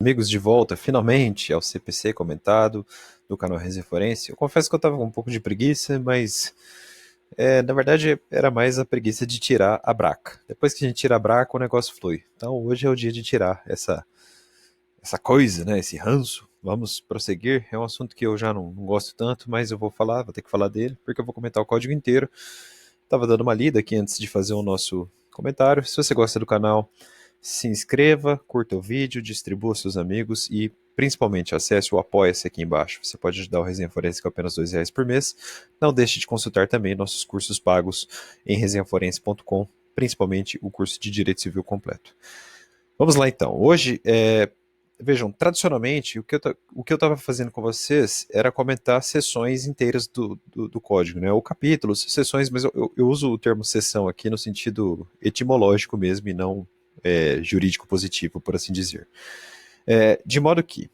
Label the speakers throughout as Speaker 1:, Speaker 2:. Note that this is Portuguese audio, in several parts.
Speaker 1: Amigos de volta, finalmente, ao CPC comentado do canal Resenha Forense. Eu confesso que eu estava com um pouco de preguiça, mas na verdade era mais a preguiça de tirar a braca. Depois que a gente tira a braca, o negócio flui. Então hoje é o dia de tirar essa coisa, né, esse ranço. Vamos prosseguir. É um assunto que eu já não gosto tanto, mas eu vou falar, vou ter que falar dele, porque eu vou comentar o código inteiro. Estava dando uma lida aqui antes de fazer o nosso comentário. Se você gosta do canal, se inscreva, curta o vídeo, distribua aos seus amigos e principalmente acesse o Apoia-se aqui embaixo. Você pode ajudar o Resenha Forense com apenas R$ 2 por mês. Não deixe de consultar também nossos cursos pagos em resenhaforense.com, principalmente o curso de Direito Civil completo. Vamos lá então. Hoje, vejam, tradicionalmente, o que eu estava fazendo com vocês era comentar sessões inteiras do código, né? Ou capítulos, sessões, mas eu uso o termo sessão aqui no sentido etimológico mesmo e não jurídico positivo, por assim dizer. De modo que,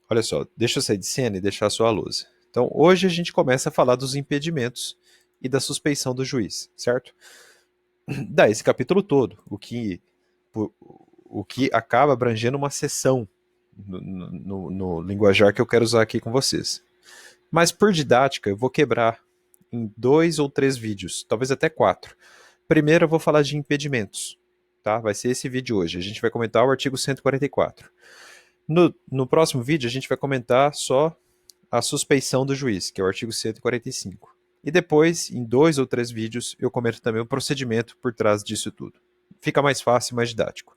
Speaker 1: olha só, deixa eu sair de cena e deixar só a lousa. Então, hoje a gente começa a falar dos impedimentos e da suspeição do juiz, certo? Dá esse capítulo todo, o que acaba abrangendo uma sessão no linguajar que eu quero usar aqui com vocês. Mas por didática, eu vou quebrar em 2 ou 3 vídeos, talvez até 4. Primeiro eu vou falar de impedimentos, tá? Vai ser esse vídeo hoje. A gente vai comentar o artigo 144. No próximo vídeo a gente vai comentar só a suspeição do juiz, que é o artigo 145. E depois, em 2 ou 3 vídeos, eu comento também o procedimento por trás disso tudo. Fica mais fácil e mais didático.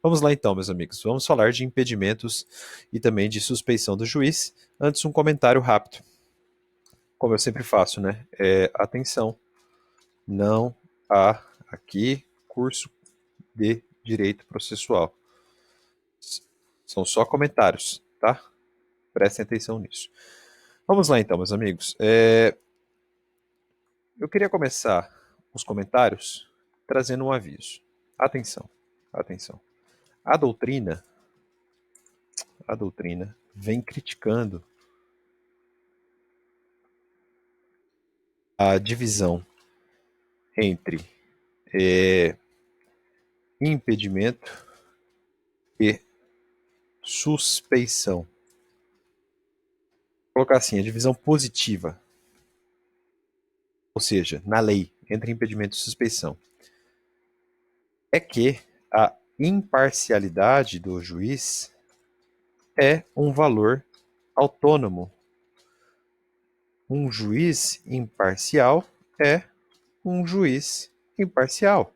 Speaker 1: Vamos lá então, meus amigos. Vamos falar de impedimentos e também de suspeição do juiz. Antes, um comentário rápido. Como eu sempre faço, né? Atenção, não há aqui curso de direito processual. São só comentários, tá? Prestem atenção nisso. Vamos lá então, meus amigos. Eu queria começar os comentários trazendo um aviso. Atenção, atenção. A doutrina vem criticando a divisão entre impedimento e suspeição. Vou colocar assim, a divisão positiva, ou seja, na lei, entre impedimento e suspeição, é que a imparcialidade do juiz é um valor autônomo. Um juiz imparcial é um juiz imparcial.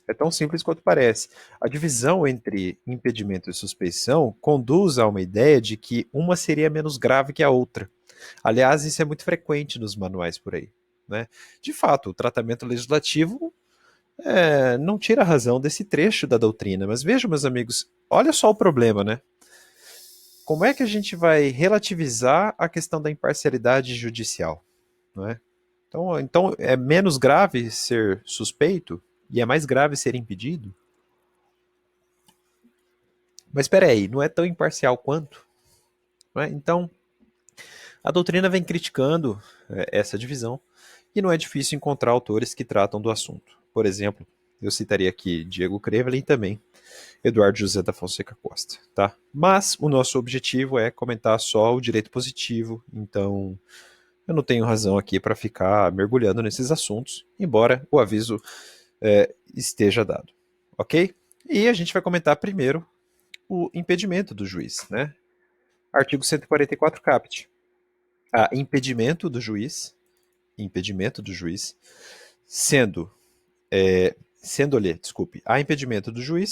Speaker 1: É tão simples quanto parece. A divisão entre impedimento e suspeição conduz a uma ideia de que uma seria menos grave que a outra. Aliás, isso é muito frequente nos manuais por aí, né? De fato, o tratamento legislativo não tira a razão desse trecho da doutrina, mas vejam, meus amigos, olha só o problema, né? Como é que a gente vai relativizar a questão da imparcialidade judicial, não é? Então é menos grave ser suspeito e é mais grave ser impedido? Mas espera aí, não é tão imparcial quanto? Não é? Então, a doutrina vem criticando essa divisão e não é difícil encontrar autores que tratam do assunto. Por exemplo, eu citaria aqui Diego Crevelin e também Eduardo José da Fonseca Costa, tá? Mas o nosso objetivo é comentar só o direito positivo, então eu não tenho razão aqui para ficar mergulhando nesses assuntos, embora o aviso esteja dado, ok? E a gente vai comentar primeiro o impedimento do juiz, né? Artigo 144 caput. Há impedimento do juiz, há impedimento do juiz,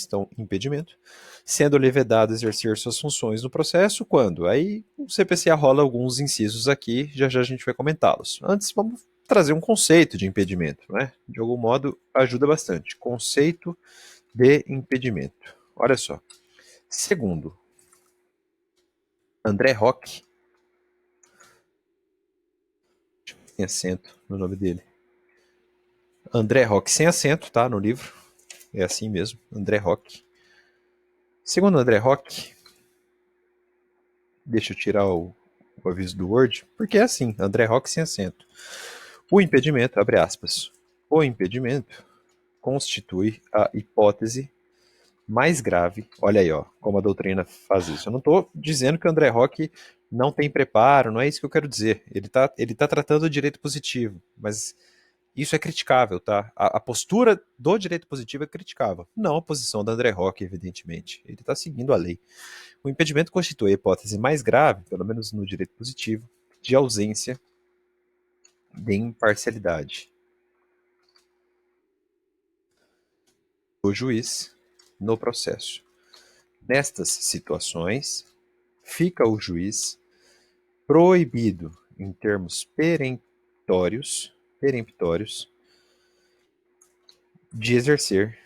Speaker 1: então impedimento, sendo-lhe vedado exercer suas funções no processo, quando? Aí o CPCA rola alguns incisos aqui, já já a gente vai comentá-los. Antes, vamos trazer um conceito de impedimento, né? De algum modo, ajuda bastante. Conceito de impedimento. Olha só. Segundo André Roque, tem acento no nome dele. André Roque, sem acento, tá? No livro. É assim mesmo, André Roque. Segundo André Roque, deixa eu tirar o aviso do Word, porque é assim, André Roque sem acento. O impedimento, abre aspas, o impedimento constitui a hipótese mais grave, olha aí, ó, como a doutrina faz isso. Eu não estou dizendo que o André Roque não tem preparo, não é isso que eu quero dizer. Ele tá tratando o direito positivo, mas isso é criticável, tá? A postura do direito positivo é criticável, não a posição do André Roque, evidentemente. Ele está seguindo a lei. O impedimento constitui a hipótese mais grave, pelo menos no direito positivo, de ausência de imparcialidade do juiz no processo. Nestas situações, fica o juiz proibido, em termos peremptórios, de exercer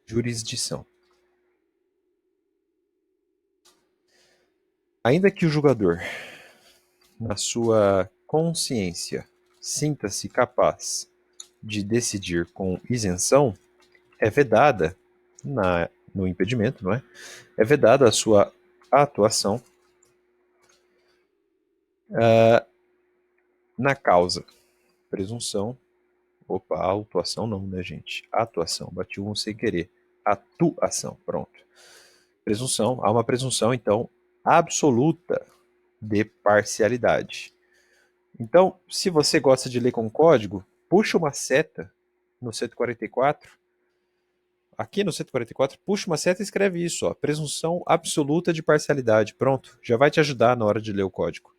Speaker 1: jurisdição. Ainda que o julgador, na sua consciência, sinta-se capaz de decidir com isenção, é vedada no impedimento, não é? É vedada a sua atuação na causa. Presunção. Opa, autuação não, né, gente? Atuação. Bati um sem querer. Atuação. Pronto. Presunção. Há uma presunção, então, absoluta de parcialidade. Então, se você gosta de ler com código, puxa uma seta no 144. Aqui no 144, puxa uma seta e escreve isso, ó, presunção absoluta de parcialidade. Pronto, já vai te ajudar na hora de ler o código.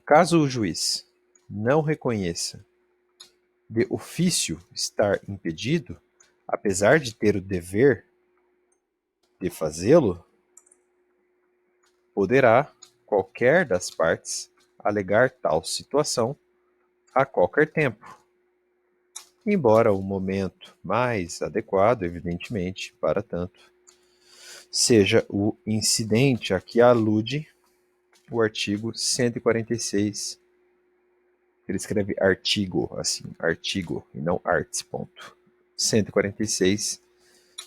Speaker 1: Caso o juiz não reconheça de ofício estar impedido, apesar de ter o dever de fazê-lo, poderá qualquer das partes alegar tal situação a qualquer tempo, embora o momento mais adequado, evidentemente, para tanto, seja o incidente a que alude o artigo 146. Ele escreve artigo, assim, artigo, e não arts, ponto. 146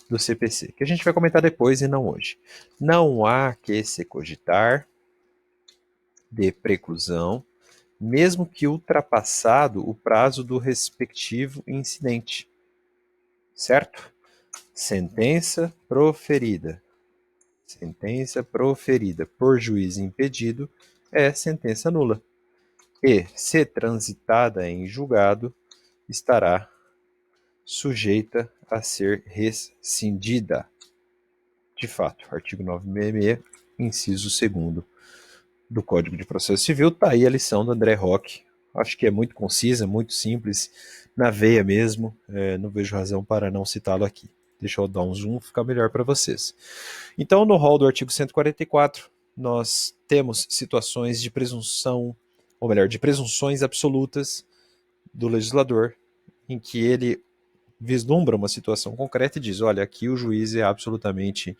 Speaker 1: do CPC, que a gente vai comentar depois e não hoje. Não há que se cogitar de preclusão, mesmo que ultrapassado o prazo do respectivo incidente. Certo? Sentença proferida. Sentença proferida por juiz impedido é sentença nula. E, se transitada em julgado, estará sujeita a ser rescindida. De fato, artigo 966, inciso 2º do Código de Processo Civil, está aí a lição do André Roque. Acho que é muito concisa, muito simples, na veia mesmo, não vejo razão para não citá-lo aqui. Deixa eu dar um zoom, ficar melhor para vocês. Então, no rol do artigo 144, nós temos situações de presunção, ou melhor, de presunções absolutas do legislador, em que ele vislumbra uma situação concreta e diz, olha, aqui o juiz é absolutamente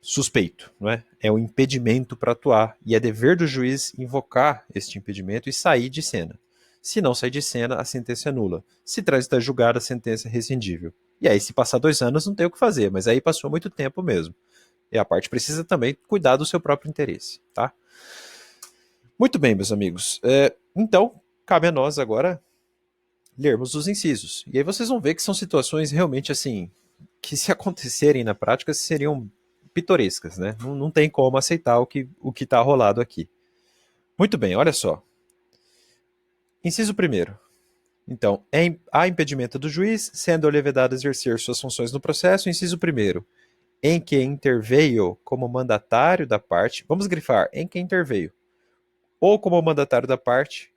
Speaker 1: suspeito, não é? É um impedimento para atuar, e é dever do juiz invocar este impedimento e sair de cena. Se não sair de cena, a sentença é nula. Se transitar julgada, a sentença é rescindível. E aí, se passar 2 anos, não tem o que fazer, mas aí passou muito tempo mesmo. E a parte precisa também cuidar do seu próprio interesse, tá? Muito bem, meus amigos. Então, cabe a nós agora lermos os incisos. E aí vocês vão ver que são situações realmente assim, que se acontecerem na prática seriam pitorescas, né? Não tem como aceitar o que está rolado aqui. Muito bem, olha só. Inciso primeiro. Então, há impedimento do juiz, sendo-lhe vedado exercer suas funções no processo. Inciso primeiro. Em que interveio como mandatário da parte. Vamos grifar. Em que interveio. Ou como mandatário da parte.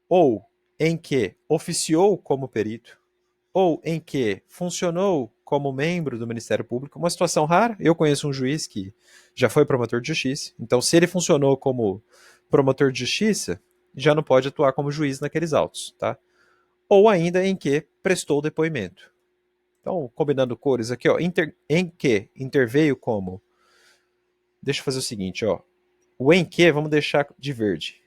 Speaker 1: Ou em que oficiou como perito. Ou em que funcionou como membro do Ministério Público, uma situação rara. Eu conheço um juiz que já foi promotor de justiça, então se ele funcionou como promotor de justiça, já não pode atuar como juiz naqueles autos, tá? Ou ainda em que prestou depoimento. Então, combinando cores aqui, ó, em que interveio como. Deixa eu fazer o seguinte, ó. O em que vamos deixar de verde,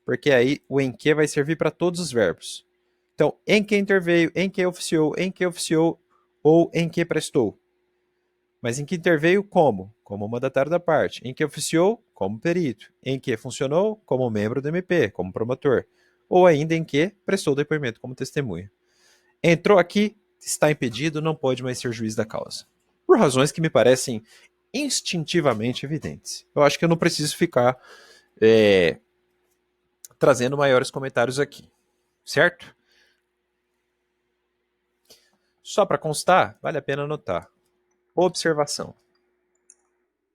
Speaker 1: porque aí o em que vai servir para todos os verbos. Então, em que interveio, em que oficiou ou em que prestou. Mas em que interveio como? Como mandatário da parte. Em que oficiou? Como perito. Em que funcionou? Como membro do MP, como promotor. Ou ainda em que prestou depoimento como testemunha. Entrou aqui, está impedido, não pode mais ser juiz da causa. Por razões que me parecem instintivamente evidentes. Eu acho que eu não preciso ficar trazendo maiores comentários aqui, certo? Só para constar, vale a pena anotar. Observação.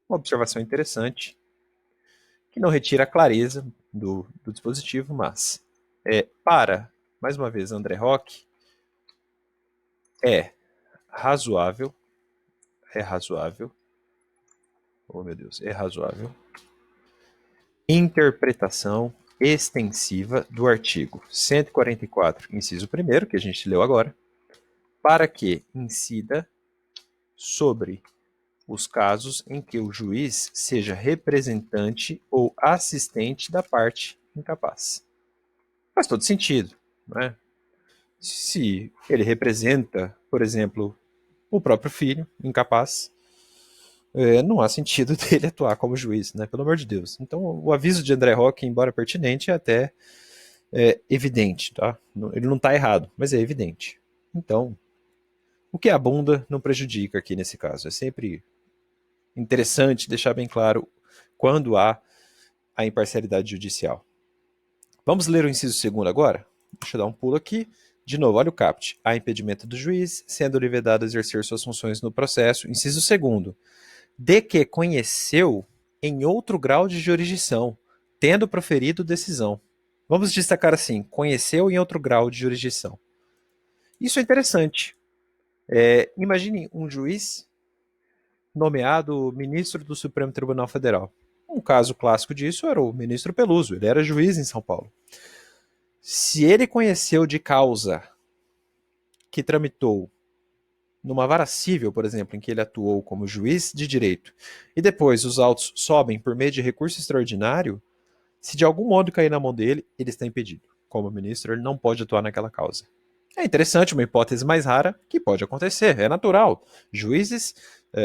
Speaker 1: Uma observação interessante, que não retira a clareza do dispositivo, mas mais uma vez, André Roque, é razoável, oh meu Deus, é razoável, interpretação extensiva do artigo 144, inciso 1º, que a gente leu agora, para que incida sobre os casos em que o juiz seja representante ou assistente da parte incapaz. Faz todo sentido, né? Se ele representa, por exemplo, o próprio filho incapaz, não há sentido dele atuar como juiz, né? Pelo amor de Deus. Então, o aviso de André Roque, embora pertinente, é até evidente, tá? Ele não está errado, mas é evidente. Então, o que abunda não prejudica aqui nesse caso. É sempre interessante deixar bem claro quando há a imparcialidade judicial. Vamos ler o inciso 2º agora? Deixa eu dar um pulo aqui. De novo, olha o caput. Há impedimento do juiz, sendo-lhe vedado exercer suas funções no processo. Inciso 2º. De que conheceu em outro grau de jurisdição, tendo proferido decisão. Vamos destacar assim, conheceu em outro grau de jurisdição. Isso é interessante. Imagine um juiz nomeado ministro do Supremo Tribunal Federal. Um caso clássico disso era o ministro Peluso, ele era juiz em São Paulo. Se ele conheceu de causa que tramitou numa vara civil, por exemplo, em que ele atuou como juiz de direito, e depois os autos sobem por meio de recurso extraordinário, se de algum modo cair na mão dele, ele está impedido. Como ministro, ele não pode atuar naquela causa. É interessante, uma hipótese mais rara que pode acontecer, é natural. Juízes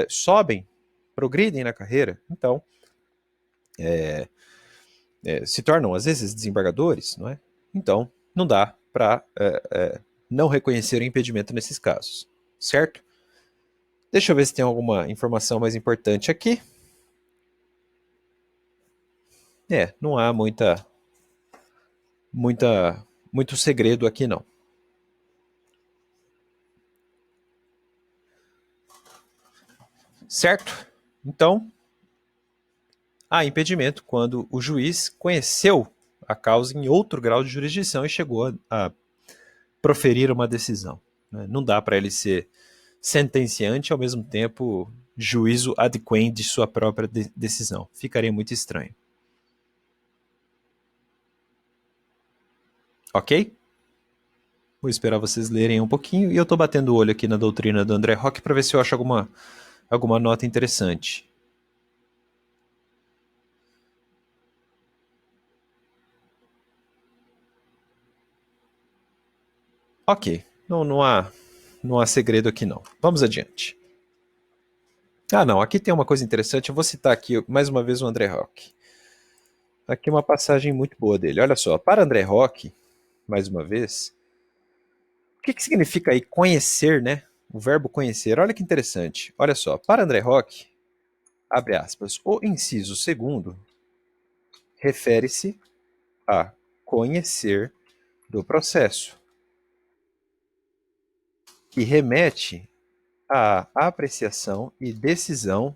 Speaker 1: sobem, progridem na carreira, então se tornam às vezes desembargadores, não é? Então não dá para não reconhecer o impedimento nesses casos, certo? Deixa eu ver se tem alguma informação mais importante aqui. Não há muito segredo aqui não. Certo? Então, há impedimento quando o juiz conheceu a causa em outro grau de jurisdição e chegou a proferir uma decisão. Não dá para ele ser sentenciante e, ao mesmo tempo, juízo adquém de sua própria decisão. Ficaria muito estranho. Ok? Vou esperar vocês lerem um pouquinho e eu estou batendo o olho aqui na doutrina do André Roque para ver se eu acho alguma nota interessante. Ok, não há segredo aqui não. Vamos adiante. Não, aqui tem uma coisa interessante, eu vou citar aqui mais uma vez o André Roque. Aqui uma passagem muito boa dele. Olha só, para André Roque, mais uma vez, o que significa aí conhecer, né? O verbo conhecer. Olha que interessante. Olha só, para André Roque, abre aspas, o inciso 2º refere-se a conhecer do processo, que remete à apreciação e decisão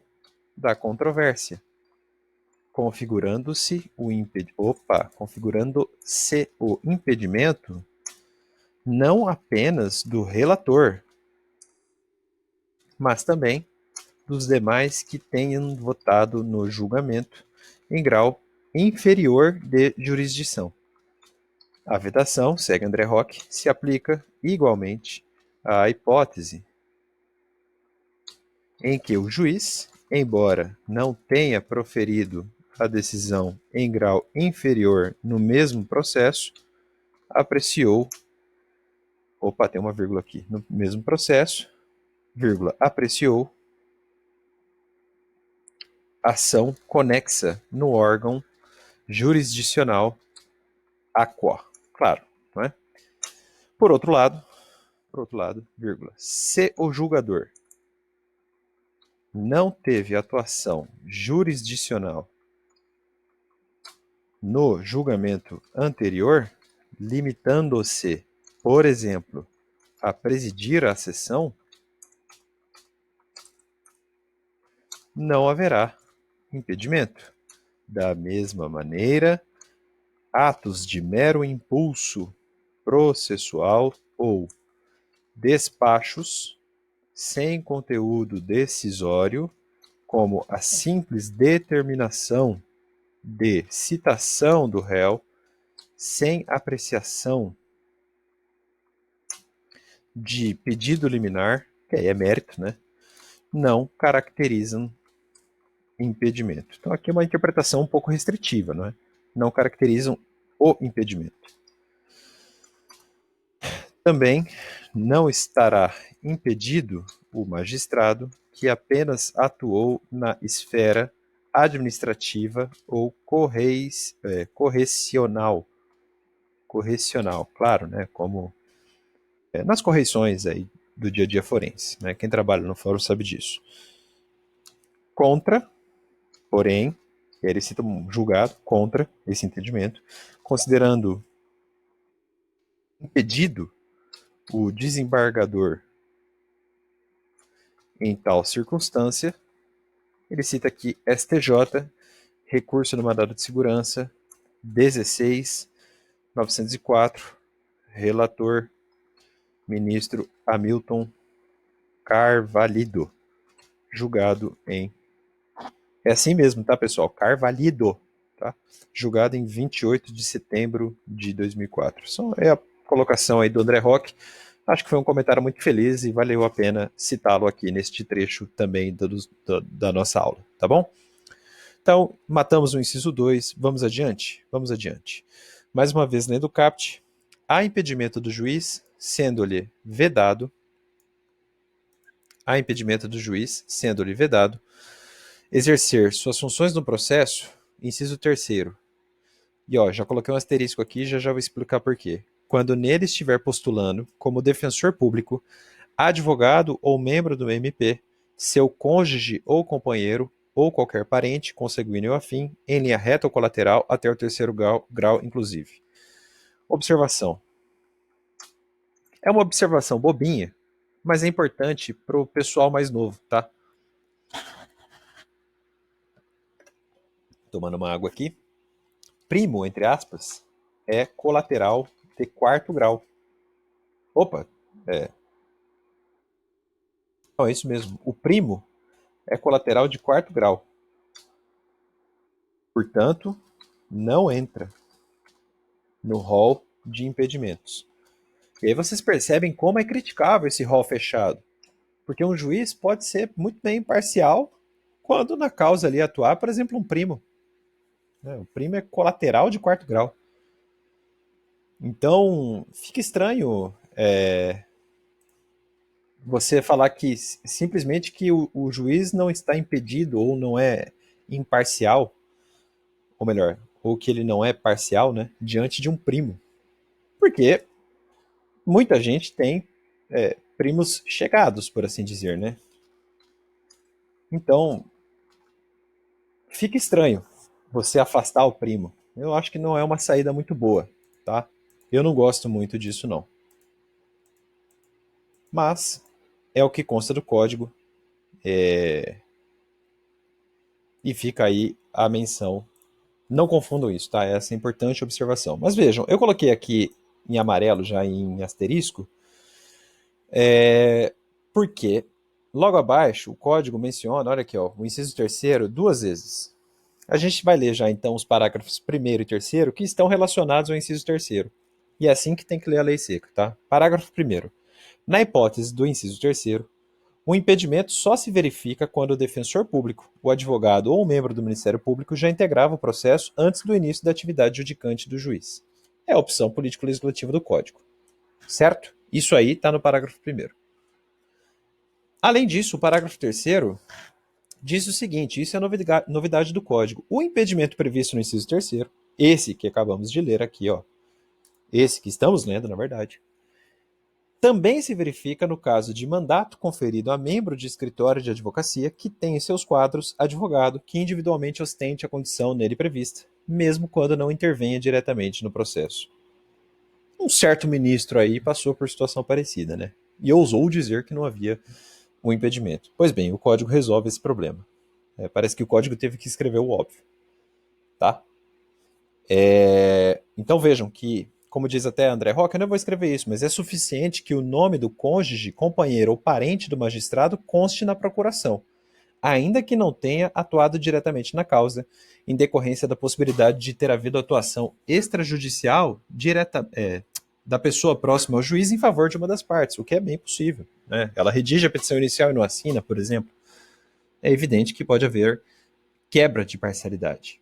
Speaker 1: da controvérsia, configurando-se o impedimento não apenas do relator, mas também dos demais que tenham votado no julgamento em grau inferior de jurisdição. A vedação, segue André Roque, se aplica igualmente à hipótese em que o juiz, embora não tenha proferido a decisão em grau inferior no mesmo processo, apreciou, tem uma vírgula aqui, no mesmo processo, apreciou ação conexa no órgão jurisdicional aqua. Claro, não é? Por outro lado, por outro lado, vírgula, se o julgador não teve atuação jurisdicional no julgamento anterior, limitando-se, por exemplo, a presidir a sessão, não haverá impedimento. Da mesma maneira, atos de mero impulso processual ou despachos sem conteúdo decisório, como a simples determinação de citação do réu, sem apreciação de pedido liminar, que aí é mérito, né? Não caracterizam impedimento. Então aqui é uma interpretação um pouco restritiva, não é? Não caracterizam o impedimento. Também não estará impedido o magistrado que apenas atuou na esfera administrativa ou correcional, claro, né, como nas correições aí do dia a dia forense, né, quem trabalha no fórum sabe disso. Contra, porém, ele cita um julgado contra esse entendimento, considerando impedido o desembargador em tal circunstância, ele cita aqui STJ, recurso no mandado de segurança 16.904, relator ministro Hamilton Carvalhido, julgado em... É assim mesmo, tá, pessoal? Carvalhido, tá? Julgado em 28 de setembro de 2004. Só é a colocação aí do André Roque. Acho que foi um comentário muito feliz e valeu a pena citá-lo aqui neste trecho também da nossa aula, tá bom? Então, matamos o inciso 2, vamos adiante? Vamos adiante. Mais uma vez, lendo o caput, há impedimento do juiz, sendo-lhe vedado, exercer suas funções no processo, inciso 3º. E ó, já coloquei um asterisco aqui, já vou explicar por quê. Quando nele estiver postulando, como defensor público, advogado ou membro do MP, seu cônjuge ou companheiro, ou qualquer parente, consanguíneo ou afim, em linha reta ou colateral, até o 3º grau, inclusive. Observação. É uma observação bobinha, mas é importante para o pessoal mais novo, tá? Tomando uma água aqui. Primo, entre aspas, é colateral de 4º grau. Opa, não, é isso mesmo. O primo é colateral de 4º grau. Portanto, não entra no rol de impedimentos. E aí vocês percebem como é criticável esse rol fechado. Porque um juiz pode ser muito bem imparcial quando na causa ali atuar, por exemplo, um primo. O primo é colateral de 4º grau. Então, fica estranho você falar que simplesmente que o juiz não está impedido ou não é imparcial, ou melhor, ou que ele não é parcial, né, diante de um primo. Porque muita gente tem primos chegados, por assim dizer, né? Então, fica estranho você afastar o primo. Eu acho que não é uma saída muito boa, tá? Eu não gosto muito disso, não. Mas é o que consta do código e fica aí a menção. Não confundam isso, tá? Essa é a importante observação. Mas vejam, eu coloquei aqui em amarelo, já em asterisco, porque logo abaixo o código menciona, olha aqui, ó, o inciso 3º 2 vezes. A gente vai ler já então os parágrafos 1º e 3º que estão relacionados ao inciso 3º. E é assim que tem que ler a lei seca, tá? Parágrafo 1º. Na hipótese do inciso 3º, o impedimento só se verifica quando o defensor público, o advogado ou o membro do Ministério Público já integrava o processo antes do início da atividade judicante do juiz. É a opção político-legislativa do Código. Certo? Isso aí está no parágrafo 1º. Além disso, o parágrafo 3º diz o seguinte, isso é a novidade do Código. O impedimento previsto no inciso 3º, esse que acabamos de ler aqui, ó, esse que estamos lendo, na verdade, Também se verifica no caso de mandato conferido a membro de escritório de advocacia que tem em seus quadros advogado que individualmente ostente a condição nele prevista, mesmo quando não intervenha diretamente no processo. Um certo ministro aí passou por situação parecida, né? E ousou dizer que não havia um impedimento. Pois bem, o código resolve esse problema. Parece que o código teve que escrever o óbvio, tá? Então vejam que, como diz até André Roque, eu não vou escrever isso, mas é suficiente que o nome do cônjuge, companheiro ou parente do magistrado conste na procuração, ainda que não tenha atuado diretamente na causa, em decorrência da possibilidade de ter havido atuação extrajudicial da pessoa próxima ao juiz em favor de uma das partes, o que é bem possível, né? Ela redige a petição inicial e não assina, por exemplo. É evidente que pode haver quebra de parcialidade.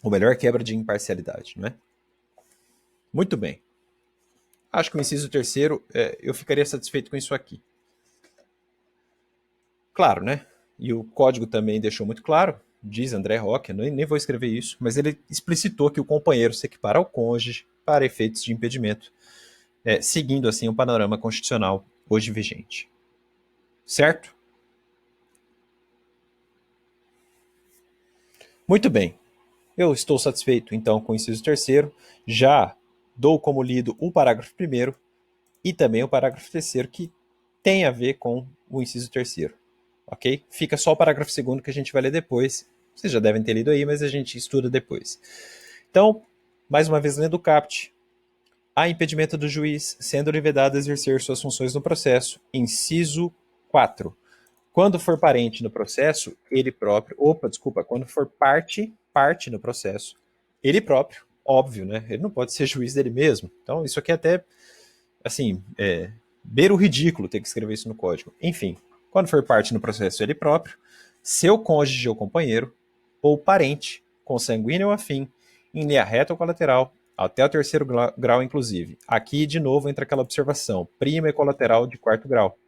Speaker 1: Ou melhor, quebra de imparcialidade, não é? Muito bem. Acho que o inciso terceiro, eu ficaria satisfeito com isso aqui. Claro, né? E o código também deixou muito claro, diz André Roque, nem vou escrever isso, mas ele explicitou que o companheiro se equipara ao cônjuge para efeitos de impedimento, seguindo assim o panorama constitucional hoje vigente. Certo? Muito bem. Eu estou satisfeito então com o inciso terceiro. Já dou como lido o parágrafo primeiro e também o parágrafo terceiro, que tem a ver com o inciso terceiro. Ok? Fica só o parágrafo segundo que a gente vai ler depois. Vocês já devem ter lido aí, mas a gente estuda depois. Então, mais uma vez lendo o caput. Há impedimento do juiz, sendo-lhe vedado exercer suas funções no processo. Inciso 4. Quando for parente no processo, ele próprio... quando for parte no processo, ele próprio, óbvio, né? Ele não pode ser juiz dele mesmo. Então, isso aqui é até, assim, beira o ridículo ter que escrever isso no código. Enfim, quando for parte no processo, ele próprio, seu cônjuge ou companheiro, ou parente, consanguíneo ou afim, em linha reta ou colateral, até o terceiro grau, inclusive. Aqui, de novo, entra aquela observação, prima e colateral de quarto grau.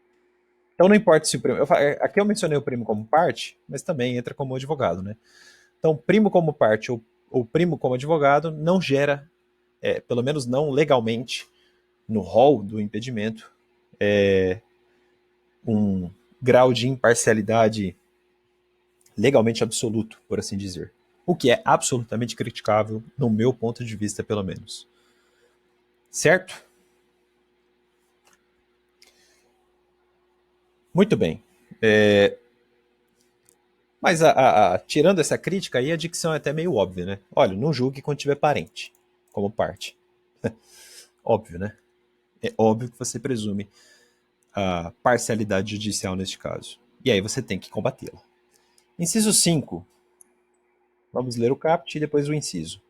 Speaker 1: Então não importa se o primo... aqui eu mencionei o primo como parte, mas também entra como advogado, né? Então, primo como parte ou primo como advogado não gera, pelo menos não legalmente, no rol do impedimento, um grau de imparcialidade legalmente absoluto, por assim dizer. O que é absolutamente criticável, no meu ponto de vista, pelo menos. Certo? Muito bem. Mas tirando essa crítica aí, a dicção é até meio óbvia, né? Olha, não julgue quando tiver parente, como parte. Óbvio, né? É óbvio que você presume a parcialidade judicial neste caso. E aí você tem que combatê-la. Inciso 5. Vamos ler o caput e depois o inciso.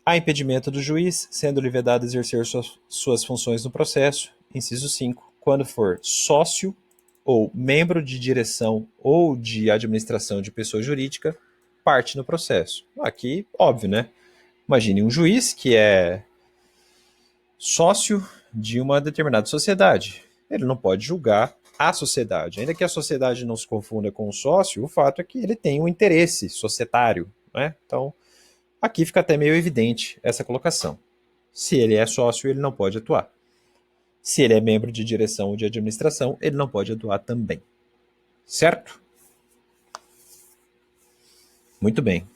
Speaker 1: Há impedimento do juiz, sendo-lhe vedado exercer suas funções no processo. Inciso 5. Quando for sócio ou membro de direção ou de administração de pessoa jurídica, parte no processo. Aqui, óbvio, né? Imagine um juiz que é sócio de uma determinada sociedade. Ele não pode julgar a sociedade. Ainda que a sociedade não se confunda com o sócio, o fato é que ele tem um interesse societário, né? Então, aqui fica até meio evidente essa colocação. Se ele é sócio, ele não pode atuar. Se ele é membro de direção ou de administração, ele não pode atuar também. Certo? Muito bem.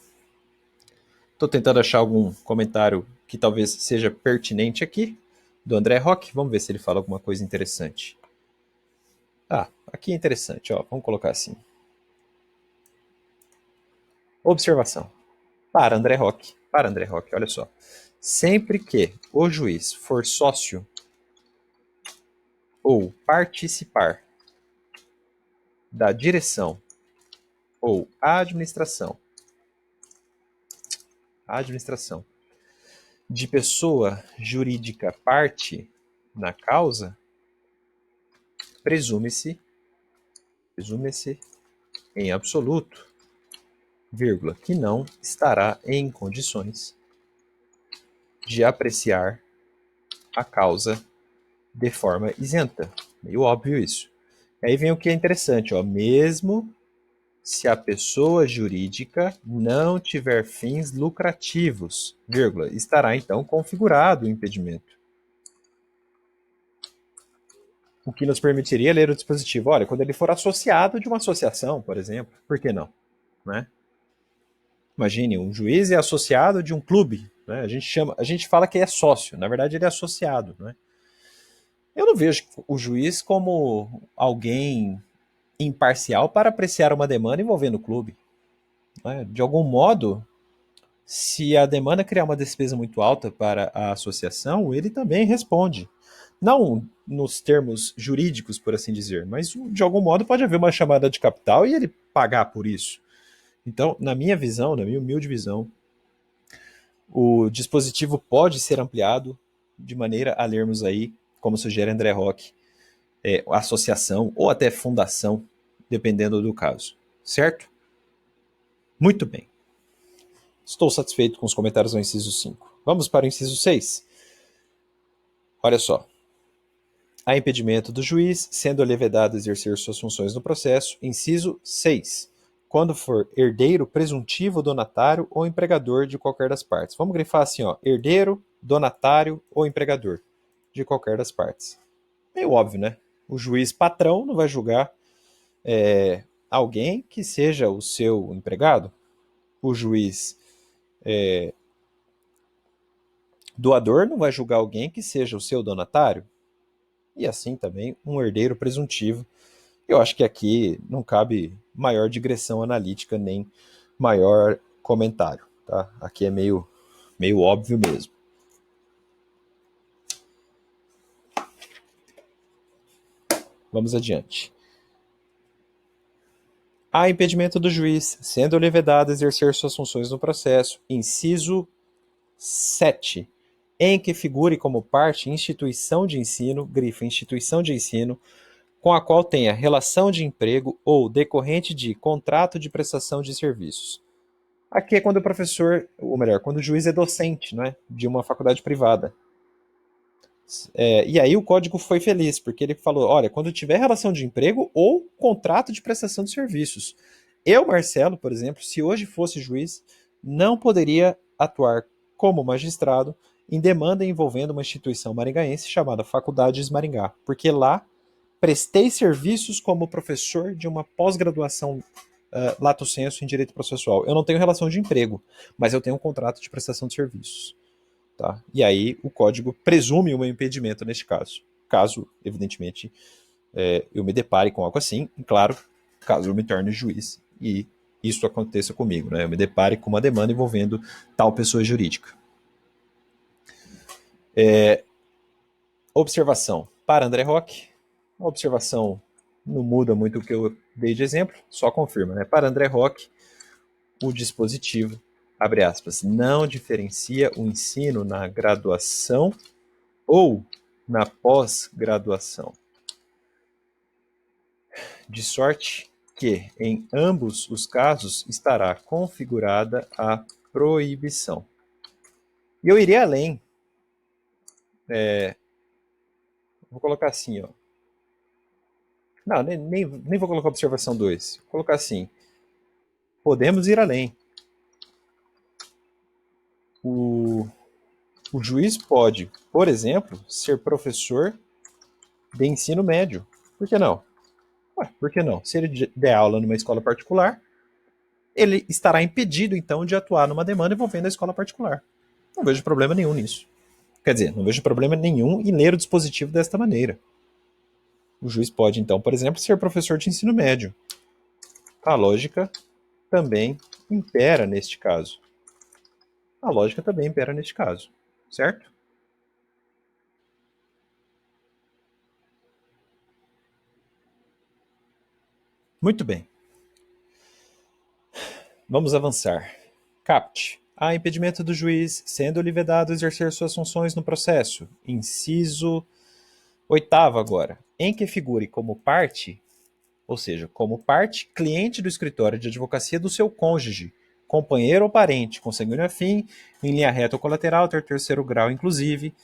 Speaker 1: Estou tentando achar algum comentário que talvez seja pertinente aqui, do André Roque. Vamos ver se ele fala alguma coisa interessante. Aqui é interessante, ó. Vamos colocar assim. Observação. Para André Roque, olha só. Sempre que o juiz for sócio ou participar da direção ou administração de pessoa jurídica parte na causa, presume-se em absoluto, vírgula, que não estará em condições de apreciar a causa de forma isenta. Meio óbvio isso. Aí vem o que é interessante, ó, mesmo se a pessoa jurídica não tiver fins lucrativos, vírgula, estará então configurado o impedimento. O que nos permitiria ler o dispositivo. Olha, quando ele for associado de uma associação, por exemplo, por que não? Né? Imagine, um juiz é associado de um clube. Né? A gente fala que é sócio, na verdade ele é associado. Né? Eu não vejo o juiz como alguém imparcial para apreciar uma demanda envolvendo o clube. Né? De algum modo, se a demanda criar uma despesa muito alta para a associação, ele também responde. Não nos termos jurídicos, por assim dizer, mas de algum modo pode haver uma chamada de capital e ele pagar por isso. Então, na minha visão, na minha humilde visão, o dispositivo pode ser ampliado de maneira a lermos aí, como sugere André Roque, associação ou até fundação, dependendo do caso. Certo? Muito bem. Estou satisfeito com os comentários do inciso 5. Vamos para o inciso 6. Olha só. Há impedimento do juiz, sendo lhe vedado exercer suas funções no processo. Inciso 6. Quando for herdeiro, presuntivo, donatário ou empregador de qualquer das partes. Vamos grifar assim, ó, herdeiro, donatário ou empregador de qualquer das partes. Meio óbvio, né? O juiz patrão não vai julgar alguém que seja o seu empregado. O juiz doador não vai julgar alguém que seja o seu donatário. E assim também um herdeiro presuntivo. Eu acho que aqui não cabe maior digressão analítica nem maior comentário. Tá? Aqui é meio óbvio mesmo. Vamos adiante. Há impedimento do juiz, sendo-lhe vedado exercer suas funções no processo. Inciso 7. Em que figure como parte instituição de ensino, grifa instituição de ensino, com a qual tenha relação de emprego ou decorrente de contrato de prestação de serviços. Aqui é quando o professor, ou melhor, quando o juiz é docente, né, de uma faculdade privada. E aí o código foi feliz, porque ele falou, olha, quando tiver relação de emprego ou contrato de prestação de serviços. Eu, Marcelo, por exemplo, se hoje fosse juiz, não poderia atuar como magistrado em demanda envolvendo uma instituição maringaense chamada Faculdades Maringá, porque lá prestei serviços como professor de uma pós-graduação lato sensu em direito processual. Eu não tenho relação de emprego, mas eu tenho um contrato de prestação de serviços. Tá? E aí o código presume um impedimento neste caso. Caso, evidentemente, eu me depare com algo assim, e claro, caso eu me torne juiz e isso aconteça comigo, né? Eu me depare com uma demanda envolvendo tal pessoa jurídica. Observação para André Roque. A observação não muda muito o que eu dei de exemplo, só confirma, né? Para André Roque, o dispositivo, abre aspas, não diferencia o ensino na graduação ou na pós-graduação. De sorte que, em ambos os casos, estará configurada a proibição. E eu iria além. Vou colocar assim, ó. Não, nem vou colocar observação 2. Vou colocar assim. Podemos ir além. O juiz pode, por exemplo, ser professor de ensino médio. Por que não? Ué, por que não? Se ele der aula numa escola particular, ele estará impedido, então, de atuar numa demanda envolvendo a escola particular. Não vejo problema nenhum nisso. Quer dizer, não vejo problema nenhum em ler o dispositivo desta maneira. O juiz pode, então, por exemplo, ser professor de ensino médio. A lógica também impera neste caso. A lógica também impera neste caso, certo? Muito bem. Vamos avançar. Caput. Há impedimento do juiz, sendo-lhe vedado exercer suas funções no processo. Inciso 8º agora. Em que figure como parte, ou seja, como parte, cliente do escritório de advocacia do seu cônjuge, companheiro ou parente, consanguíneo afim, em linha reta ou colateral, ter terceiro grau, inclusive.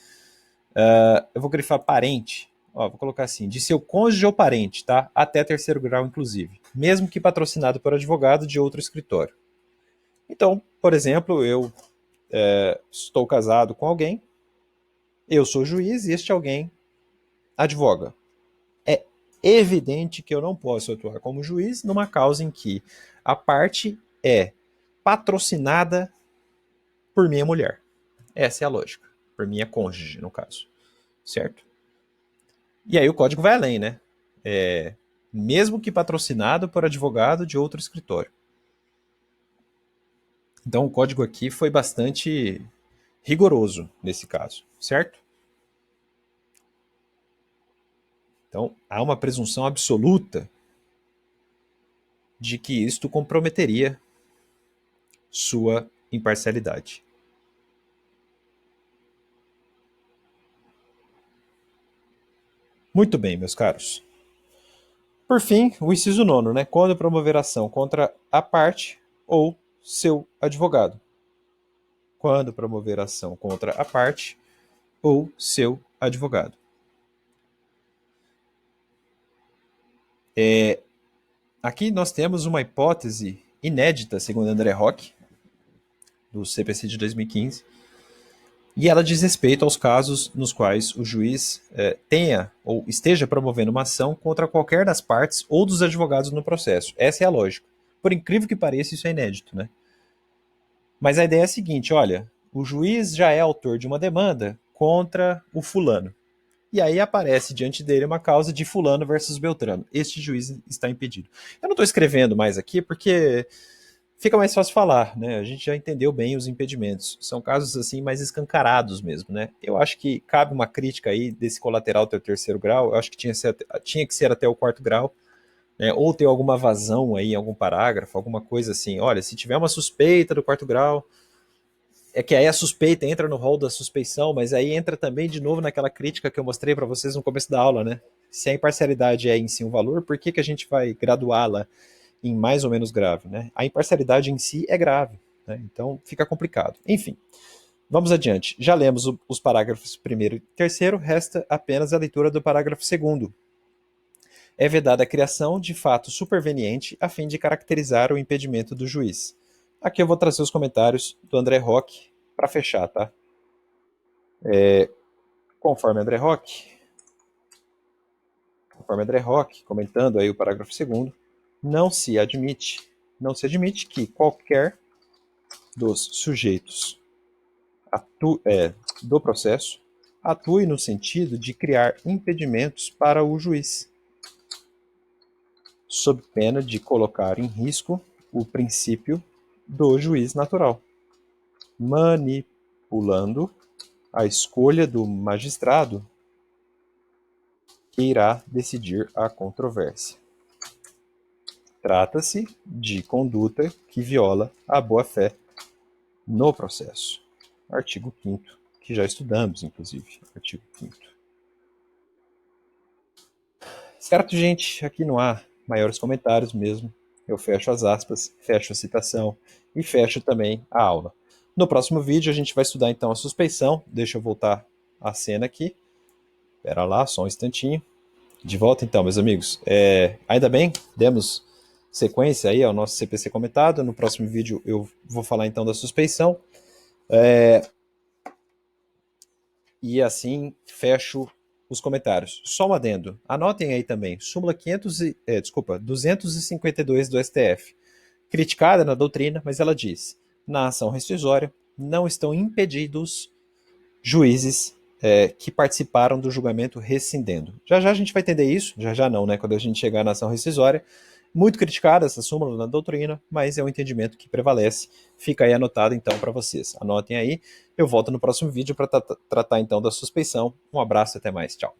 Speaker 1: Eu vou grifar parente. Vou colocar assim, de seu cônjuge ou parente, tá? Até terceiro grau, inclusive. Mesmo que patrocinado por advogado de outro escritório. Então, por exemplo, eu estou casado com alguém, eu sou juiz e este alguém advoga. evidente que eu não posso atuar como juiz numa causa em que a parte é patrocinada por minha mulher. Essa é a lógica. Por minha cônjuge, no caso. Certo? E aí o código vai além, né? Mesmo que patrocinado por advogado de outro escritório. Então o código aqui foi bastante rigoroso nesse caso, certo? Então há uma presunção absoluta de que isto comprometeria sua imparcialidade. Muito bem, meus caros. Por fim, o inciso nono, né? Quando promover ação contra a parte ou seu advogado. Quando promover ação contra a parte ou seu advogado. Aqui nós temos uma hipótese inédita, segundo André Roque, do CPC de 2015, e ela diz respeito aos casos nos quais o juiz tenha ou esteja promovendo uma ação contra qualquer das partes ou dos advogados no processo. Essa é a lógica. Por incrível que pareça, isso é inédito, né? Mas a ideia é a seguinte, olha, o juiz já é autor de uma demanda contra o fulano. E aí aparece diante dele uma causa de fulano versus Beltrano. Este juiz está impedido. Eu não estou escrevendo mais aqui porque fica mais fácil falar, né? A gente já entendeu bem os impedimentos. São casos assim mais escancarados mesmo, né? Eu acho que cabe uma crítica aí desse colateral até o terceiro grau. Eu acho que tinha que ser até o quarto grau, né? Ou ter alguma vazão aí em algum parágrafo, alguma coisa assim. Olha, se tiver uma suspeita do quarto grau, é que aí a suspeita entra no rol da suspeição, mas aí entra também de novo naquela crítica que eu mostrei para vocês no começo da aula, né? Se a imparcialidade é em si um valor, por que a gente vai graduá-la em mais ou menos grave, né? A imparcialidade em si é grave, né? Então fica complicado. Enfim, vamos adiante. Já lemos os parágrafos primeiro e terceiro, resta apenas a leitura do parágrafo segundo. É vedada a criação de fato superveniente a fim de caracterizar o impedimento do juiz. Aqui eu vou trazer os comentários do André Roque para fechar, tá? Conforme André Roque, comentando aí o parágrafo segundo, não se admite que qualquer dos sujeitos do processo atue no sentido de criar impedimentos para o juiz, sob pena de colocar em risco o princípio do juiz natural, manipulando a escolha do magistrado que irá decidir a controvérsia. Trata-se de conduta que viola a boa-fé no processo. Artigo 5º, que já estudamos, inclusive. Artigo 5º. Certo, gente? Aqui não há maiores comentários mesmo. Eu fecho as aspas, fecho a citação e fecho também a aula. No próximo vídeo a gente vai estudar então a suspeição. Deixa eu voltar a cena aqui. Espera lá, só um instantinho. De volta então, meus amigos. Ainda bem, demos sequência aí ao nosso CPC comentado. No próximo vídeo eu vou falar então da suspeição. E assim fecho os comentários. Só um adendo. Anotem aí também. Súmula 252 do STF. Criticada na doutrina, mas ela diz: na ação rescisória não estão impedidos juízes que participaram do julgamento rescindendo. Já já a gente vai entender isso, já já não, né? Quando a gente chegar na ação rescisória. Muito criticada essa súmula na doutrina, mas é um entendimento que prevalece. Fica aí anotado então para vocês. Anotem aí. Eu volto no próximo vídeo para tratar então da suspeição. Um abraço e até mais. Tchau.